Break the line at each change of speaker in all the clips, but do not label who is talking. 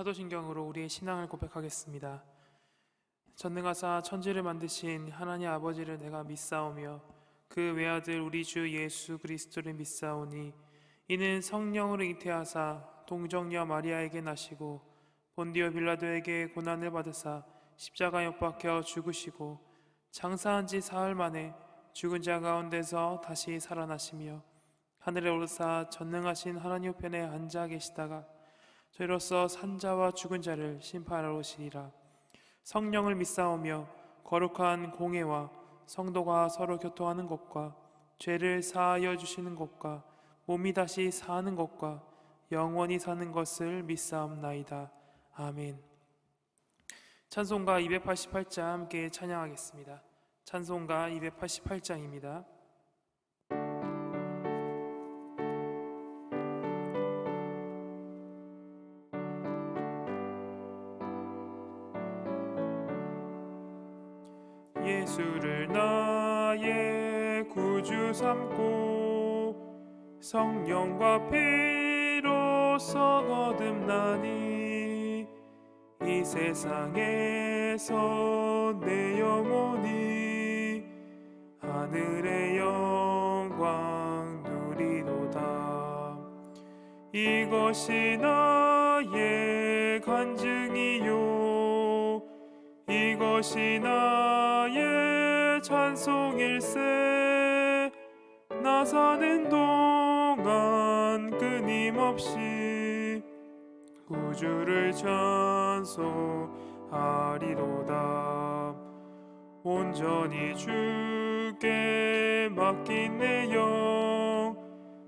사도신경으로 우리의 신앙을 고백하겠습니다. 전능하사 천지를 만드신 하나님 아버지를 내가 믿사오며 그 외아들 우리 주 예수 그리스도를 믿사오니 이는 성령으로 잉태하사 동정녀 마리아에게 나시고 본디오 빌라도에게 고난을 받으사 십자가에 못 박혀 죽으시고 장사한 지 사흘 만에 죽은 자 가운데서 다시 살아나시며 하늘에 오르사 전능하신 하나님 우편에 앉아 계시다가 저희로서 산자와 죽은 자를 심판하러 오시리라. 성령을 믿사오며 거룩한 공회와 성도가 서로 교통하는 것과 죄를 사하여 주시는 것과 몸이 다시 사는 것과 영원히 사는 것을 믿사옵나이다. 아멘. 찬송가 288장 함께 찬양하겠습니다. 찬송가 288장입니다. 예수를 나의 구주 삼고 성령과 피로써 거듭나니 이 세상에서 내 영혼이 하늘의 영광 누리도다. 이것이 나의 간증이요 이것이 나의 찬송일세. 나 사는 동안 끊임없이 구주를 찬송하리로다. 온전히 주께 맡긴 내 영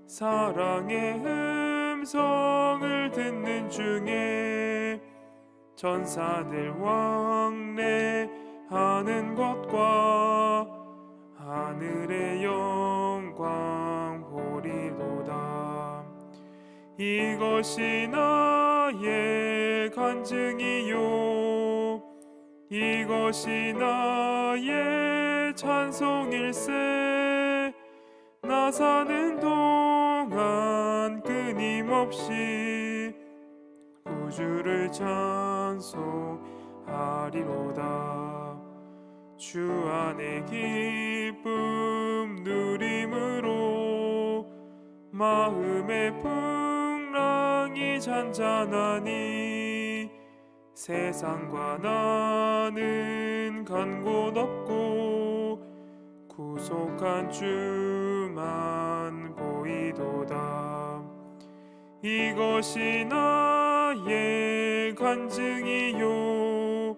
사랑의 음성을 듣는 중에 전사들 왕래하는 것과 하늘의 영광 보리로다. 이것이 나의 간증이요 이것이 나의 찬송일세. 나 사는 동안 끊임없이 구주를 찬송하리로다. 주 안에 기쁨 누림으로 마음의 풍랑이 잔잔하니 세상과 나는 간 곳 없고 구속한 주만 보이도다. 이것이 나의 간증이요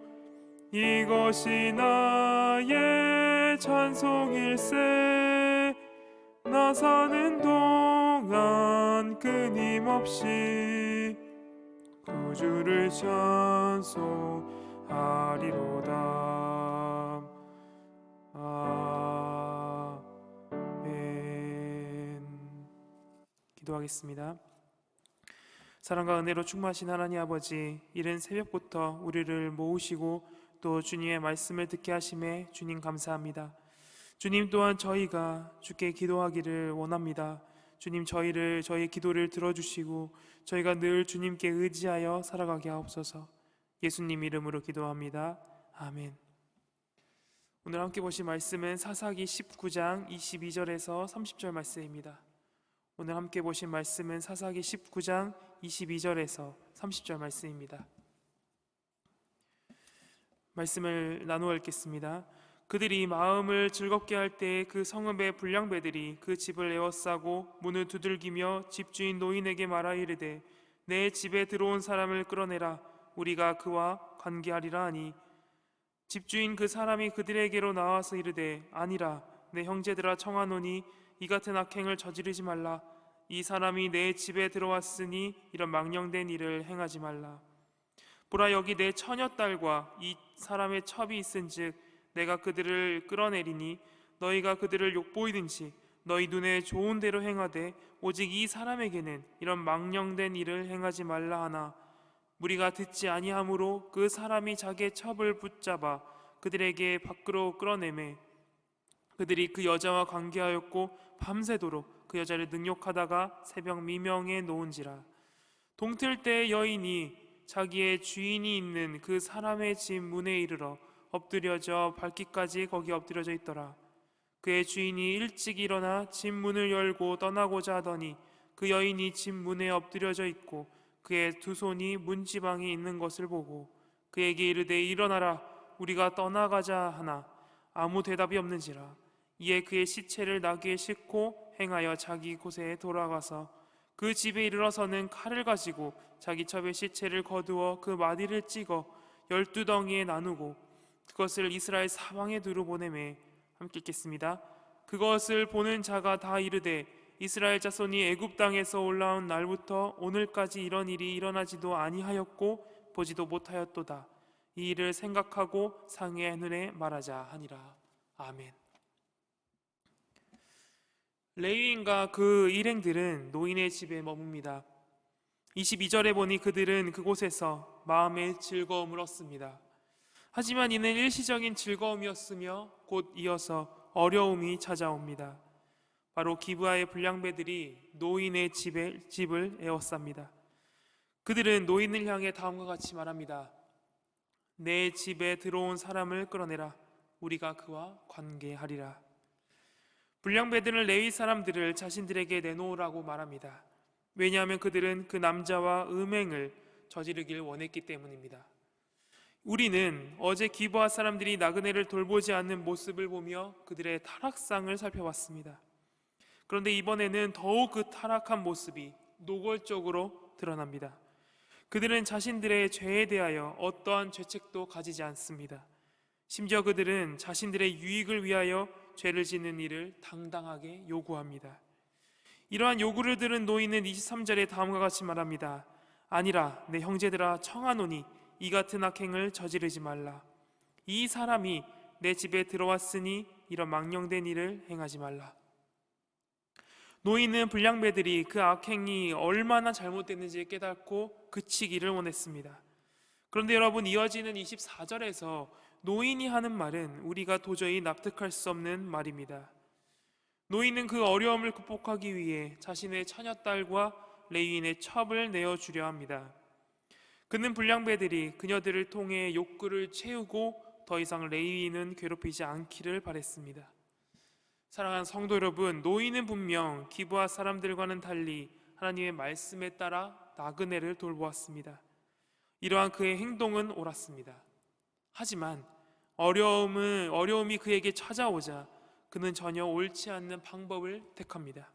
이것이 나의 찬송일세. 나 사는 동안 끊임없이 구주를 찬송하리로다. 아멘. 기도하겠습니다. 사랑과 은혜로 충만하신 하나님 아버지, 이른 새벽부터 우리를 모으시고 또 주님의 말씀을 듣게 하심에 주님 감사합니다. 주님 또한 저희가 주께 기도하기를 원합니다. 주님 저희의 기도를 들어주시고 저희가 늘 주님께 의지하여 살아가게 하옵소서. 예수님 이름으로 기도합니다. 아멘. 오늘 함께 보실 말씀은 사사기 19장 22절에서 30절 말씀입니다. 오늘 함께 보신 말씀은 사사기 19장 22절에서 30절 말씀입니다. 말씀을 나누어 읽겠습니다. 그들이 마음을 즐겁게 할 때 그 성읍의 불량배들이 그 집을 에워싸고 문을 두들기며 집주인 노인에게 말하 이르되 내 집에 들어온 사람을 끌어내라. 우리가 그와 관계하리라 하니 집주인 그 사람이 그들에게로 나와서 이르되 아니라 내 형제들아 청하노니 이 같은 악행을 저지르지 말라. 이 사람이 내 집에 들어왔으니 이런 망령된 일을 행하지 말라. 보라 여기 내 처녀딸과 이 사람의 첩이 있은즉 내가 그들을 끌어내리니 너희가 그들을 욕보이든지 너희 눈에 좋은 대로 행하되 오직 이 사람에게는 이런 망령된 일을 행하지 말라 하나 무리가 듣지 아니하므로 그 사람이 자기의 첩을 붙잡아 그들에게 밖으로 끌어내매 그들이 그 여자와 관계하였고 밤새도록 그 여자를 능욕하다가 새벽 미명에 놓은지라. 동틀 때 여인이 자기의 주인이 있는 그 사람의 집 문에 이르러 엎드려져 밟기까지 거기 엎드려져 있더라. 그의 주인이 일찍 일어나 집 문을 열고 떠나고자 하더니 그 여인이 집 문에 엎드려져 있고 그의 두 손이 문지방에 있는 것을 보고 그에게 이르되 일어나라, 우리가 떠나가자 하나 아무 대답이 없는지라. 이에 그의 시체를 나귀에 싣고 행하여 자기 곳에 돌아가서 그 집에 이르러서는 칼을 가지고 자기 첩의 시체를 거두어 그 마디를 찍어 12덩이에 나누고 그것을 이스라엘 사방에 두루 보내매. 함께 읽겠습니다. 그것을 보는 자가 다 이르되 이스라엘 자손이 애굽 땅에서 올라온 날부터 오늘까지 이런 일이 일어나지도 아니하였고 보지도 못하였도다. 이 일을 생각하고 상의 눈에 말하자 하니라. 아멘. 레위인과 그 일행들은 노인의 집에 머뭅니다. 22절에 보니 그들은 그곳에서 마음의 즐거움을 얻습니다. 하지만 이는 일시적인 즐거움이었으며 곧 이어서 어려움이 찾아옵니다. 바로 기브아의 불량배들이 노인의 집을 에워쌉니다. 그들은 노인을 향해 다음과 같이 말합니다. 내 집에 들어온 사람을 끌어내라. 우리가 그와 관계하리라. 불량배들은 레위 사람들을 자신들에게 내놓으라고 말합니다. 왜냐하면 그들은 그 남자와 음행을 저지르길 원했기 때문입니다. 우리는 어제 기브아 사람들이 나그네를 돌보지 않는 모습을 보며 그들의 타락상을 살펴봤습니다. 그런데 이번에는 더욱 그 타락한 모습이 노골적으로 드러납니다. 그들은 자신들의 죄에 대하여 어떠한 죄책도 가지지 않습니다. 심지어 그들은 자신들의 유익을 위하여 죄를 짓는 일을 당당하게 요구합니다. 이러한 요구를 들은 노인은 23절에 다음과 같이 말합니다. 아니라 내 형제들아 청하노니 이 같은 악행을 저지르지 말라. 이 사람이 내 집에 들어왔으니 이런 망령된 일을 행하지 말라. 노인은 불량배들이 그 악행이 얼마나 잘못됐는지 깨닫고 그치기를 원했습니다. 그런데 여러분, 이어지는 24절에서 노인이 하는 말은 우리가 도저히 납득할 수 없는 말입니다. 노인은 그 어려움을 극복하기 위해 자신의 처녀딸과 레위인의 첩을 내어주려 합니다. 그는 불량배들이 그녀들을 통해 욕구를 채우고 더 이상 레위인은 괴롭히지 않기를 바랬습니다. 사랑하는 성도 여러분, 노인은 분명 기브아 사람들과는 달리 하나님의 말씀에 따라 나그네를 돌보았습니다. 이러한 그의 행동은 옳았습니다. 하지만 어려움이 그에게 찾아오자 그는 전혀 옳지 않는 방법을 택합니다.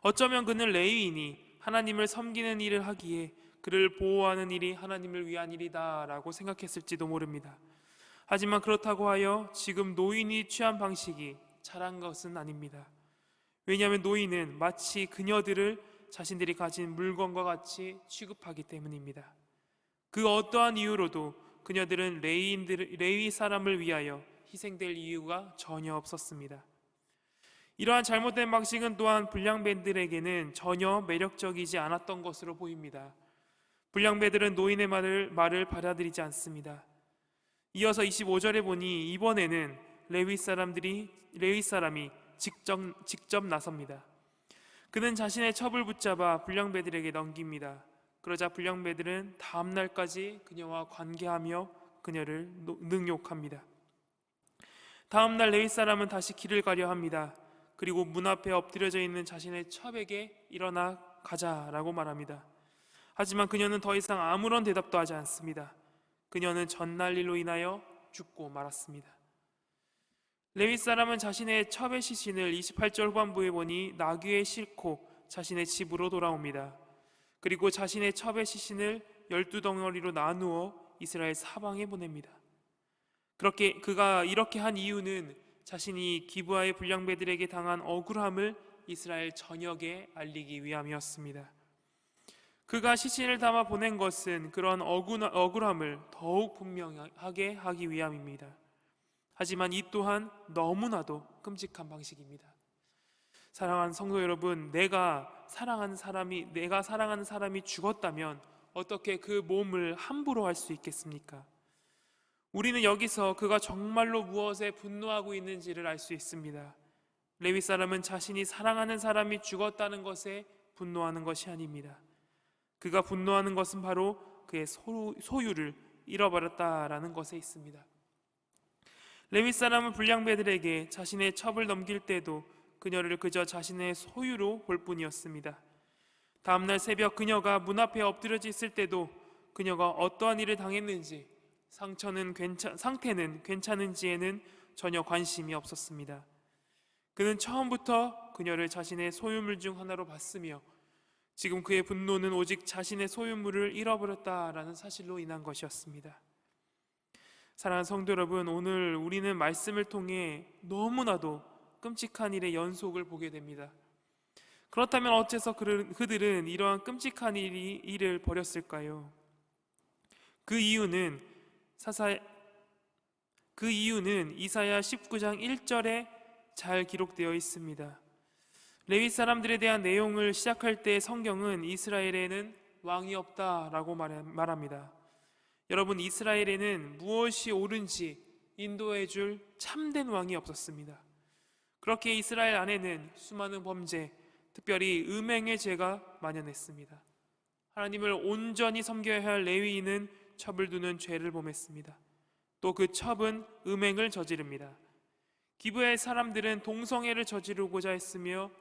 어쩌면 그는 레위인이 하나님을 섬기는 일을 하기에 그를 보호하는 일이 하나님을 위한 일이다 라고 생각했을지도 모릅니다. 하지만 그렇다고 하여 지금 노인이 취한 방식이 잘한 것은 아닙니다. 왜냐하면 노인은 마치 그녀들을 자신들이 가진 물건과 같이 취급하기 때문입니다. 그 어떠한 이유로도 그녀들은 레위 사람을 위하여 희생될 이유가 전혀 없었습니다. 이러한 잘못된 방식은 또한 불량배들에게는 전혀 매력적이지 않았던 것으로 보입니다. 불량배들은 노인의 말을 받아들이지 않습니다. 이어서 25절에 보니 이번에는 레위 사람이 직접 나섭니다. 그는 자신의 첩을 붙잡아 불량배들에게 넘깁니다. 그러자 불량배들은 다음 날까지 그녀와 관계하며 그녀를 능욕합니다. 다음 날 레위 사람은 다시 길을 가려 합니다. 그리고 문 앞에 엎드려져 있는 자신의 첩에게 일어나 가자라고 말합니다. 하지만 그녀는 더 이상 아무런 대답도 하지 않습니다. 그녀는 전날 일로 인하여 죽고 말았습니다. 레위 사람은 자신의 첩의 시신을 28절 후반부에 보니 나귀에 싣고 자신의 집으로 돌아옵니다. 그리고 자신의 첩의 시신을 12덩어리로 나누어 이스라엘 사방에 보냅니다. 그가 이렇게 한 이유는 자신이 기브아의 불량배들에게 당한 억울함을 이스라엘 전역에 알리기 위함이었습니다. 그가 시신을 담아 보낸 것은 그런 억울함을 더욱 분명하게 하기 위함입니다. 하지만 이 또한 너무나도 끔찍한 방식입니다. 사랑하는 성도 여러분, 내가 사랑하는 사람이 죽었다면 어떻게 그 몸을 함부로 할 수 있겠습니까? 우리는 여기서 그가 정말로 무엇에 분노하고 있는지를 알 수 있습니다. 레위 사람은 자신이 사랑하는 사람이 죽었다는 것에 분노하는 것이 아닙니다. 그가 분노하는 것은 바로 그의 소유를 잃어버렸다라는 것에 있습니다. 레위 사람은 불량배들에게 자신의 첩을 넘길 때도 그녀를 그저 자신의 소유로 볼 뿐이었습니다. 다음날 새벽 그녀가 문 앞에 엎드려져 있을 때도 그녀가 어떠한 일을 당했는지 상태는 괜찮은지에는 전혀 관심이 없었습니다. 그는 처음부터 그녀를 자신의 소유물 중 하나로 봤으며 지금 그의 분노는 오직 자신의 소유물을 잃어버렸다라는 사실로 인한 것이었습니다. 사랑하는 성도 여러분, 오늘 우리는 말씀을 통해 너무나도 끔찍한 일의 연속을 보게 됩니다. 그렇다면 어째서 그들은 이러한 끔찍한 일을 벌였을까요? 그 이유는 이사야 19장 1절에 잘 기록되어 있습니다. 레위 사람들에 대한 내용을 시작할 때 성경은 이스라엘에는 왕이 없다라고 말합니다. 여러분, 이스라엘에는 무엇이 옳은지 인도해 줄 참된 왕이 없었습니다. 그렇게 이스라엘 안에는 수많은 범죄, 특별히 음행의 죄가 만연했습니다. 하나님을 온전히 섬겨야 할 레위인은 첩을 두는 죄를 범했습니다. 또 그 첩은 음행을 저지릅니다. 기브의 사람들은 동성애를 저지르고자 했으며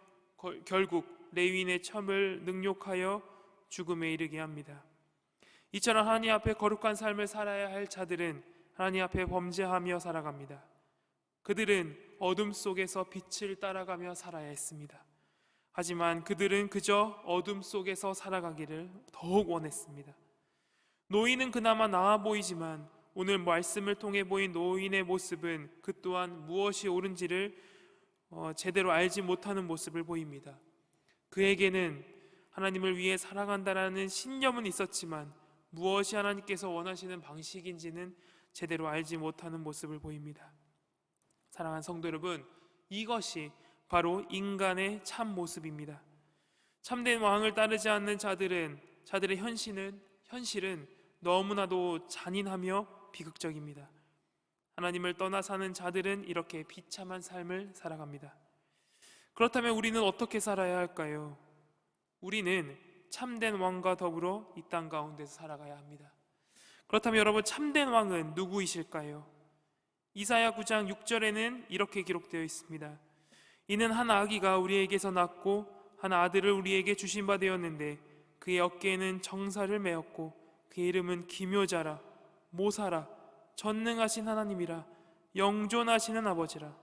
결국 레위인의 첩을 능욕하여 죽음에 이르게 합니다. 이처럼 하나님 앞에 거룩한 삶을 살아야 할 자들은 하나님 앞에 범죄하며 살아갑니다. 그들은 어둠 속에서 빛을 따라가며 살아야 했습니다. 하지만 그들은 그저 어둠 속에서 살아가기를 더욱 원했습니다. 노인은 그나마 나아 보이지만 오늘 말씀을 통해 보인 노인의 모습은 그 또한 무엇이 옳은지를 제대로 알지 못하는 모습을 보입니다. 그에게는 하나님을 위해 살아간다라는 신념은 있었지만 무엇이 하나님께서 원하시는 방식인지는 제대로 알지 못하는 모습을 보입니다. 사랑하는 성도 여러분, 이것이 바로 인간의 참 모습입니다. 참된 왕을 따르지 않는 자들의 현실은 너무나도 잔인하며 비극적입니다. 하나님을 떠나 사는 자들은 이렇게 비참한 삶을 살아갑니다. 그렇다면 우리는 어떻게 살아야 할까요? 우리는 참된 왕과 더불어 이 땅 가운데서 살아가야 합니다. 그렇다면 여러분, 참된 왕은 누구이실까요? 이사야 9장 6절에는 이렇게 기록되어 있습니다. 이는 한 아기가 우리에게서 낳고 한 아들을 우리에게 주신 바 되었는데 그의 어깨에는 정사를 메었고 그의 이름은 기묘자라, 모사라, 전능하신 하나님이라, 영존하시는 아버지라,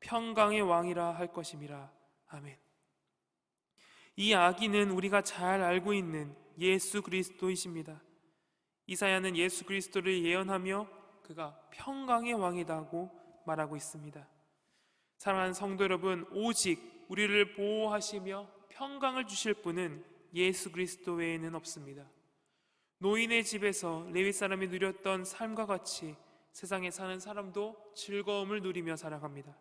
평강의 왕이라 할 것임이라. 아멘. 이 아기는 우리가 잘 알고 있는 예수 그리스도이십니다. 이사야는 예수 그리스도를 예언하며 그가 평강의 왕이라고 말하고 있습니다. 사랑하는 성도 여러분, 오직 우리를 보호하시며 평강을 주실 분은 예수 그리스도 외에는 없습니다. 노인의 집에서 레위 사람이 누렸던 삶과 같이 세상에 사는 사람도 즐거움을 누리며 살아갑니다.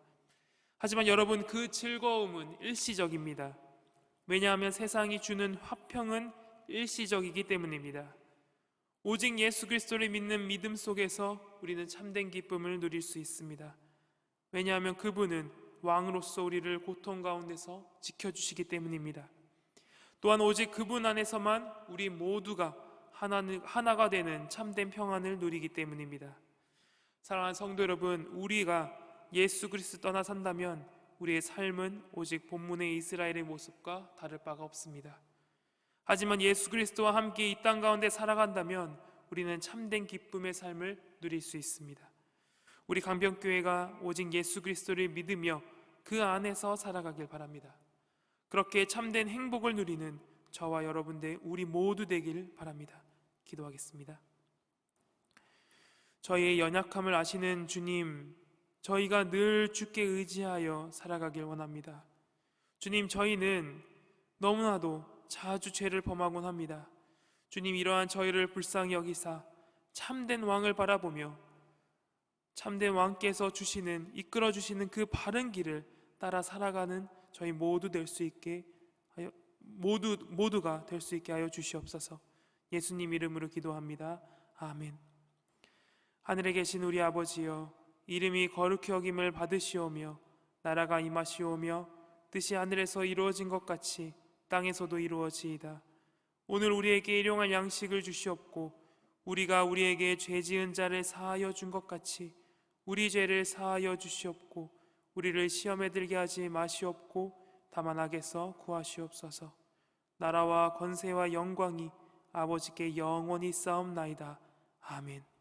하지만 여러분, 그 즐거움은 일시적입니다. 왜냐하면 세상이 주는 화평은 일시적이기 때문입니다. 오직 예수 그리스도를 믿는 믿음 속에서 우리는 참된 기쁨을 누릴 수 있습니다. 왜냐하면 그분은 왕으로서 우리를 고통 가운데서 지켜주시기 때문입니다. 또한 오직 그분 안에서만 우리 모두가 하나가 되는 참된 평안을 누리기 때문입니다. 사랑하는 성도 여러분, 우리가 예수 그리스도 떠나 산다면 우리의 삶은 오직 본문의 이스라엘의 모습과 다를 바가 없습니다. 하지만 예수 그리스도와 함께 이 땅 가운데 살아간다면 우리는 참된 기쁨의 삶을 누릴 수 있습니다. 우리 강변교회가 오직 예수 그리스도를 믿으며 그 안에서 살아가길 바랍니다. 그렇게 참된 행복을 누리는 저와 여러분들 우리 모두 되길 바랍니다. 기도하겠습니다. 저희의 연약함을 아시는 주님, 저희가 늘 주께 의지하여 살아가길 원합니다. 주님, 저희는 너무나도 자주 죄를 범하곤 합니다. 주님, 이러한 저희를 불쌍히 여기사 참된 왕을 바라보며 참된 왕께서 이끌어 주시는 그 바른 길을 따라 살아가는 저희 모두가 될 수 있게 하여 주시옵소서. 예수님 이름으로 기도합니다. 아멘. 하늘에 계신 우리 아버지여, 이름이 거룩히 여김을 받으시오며 나라가 임하시오며 뜻이 하늘에서 이루어진 것 같이 땅에서도 이루어지이다. 오늘 우리에게 일용할 양식을 주시옵고 우리가 우리에게 죄 지은 자를 사하여 준 것 같이 우리 죄를 사하여 주시옵고 우리를 시험에 들게 하지 마시옵고 다만 악에서 구하시옵소서. 나라와 권세와 영광이 아버지께 영원히 싸움나이다. 아멘.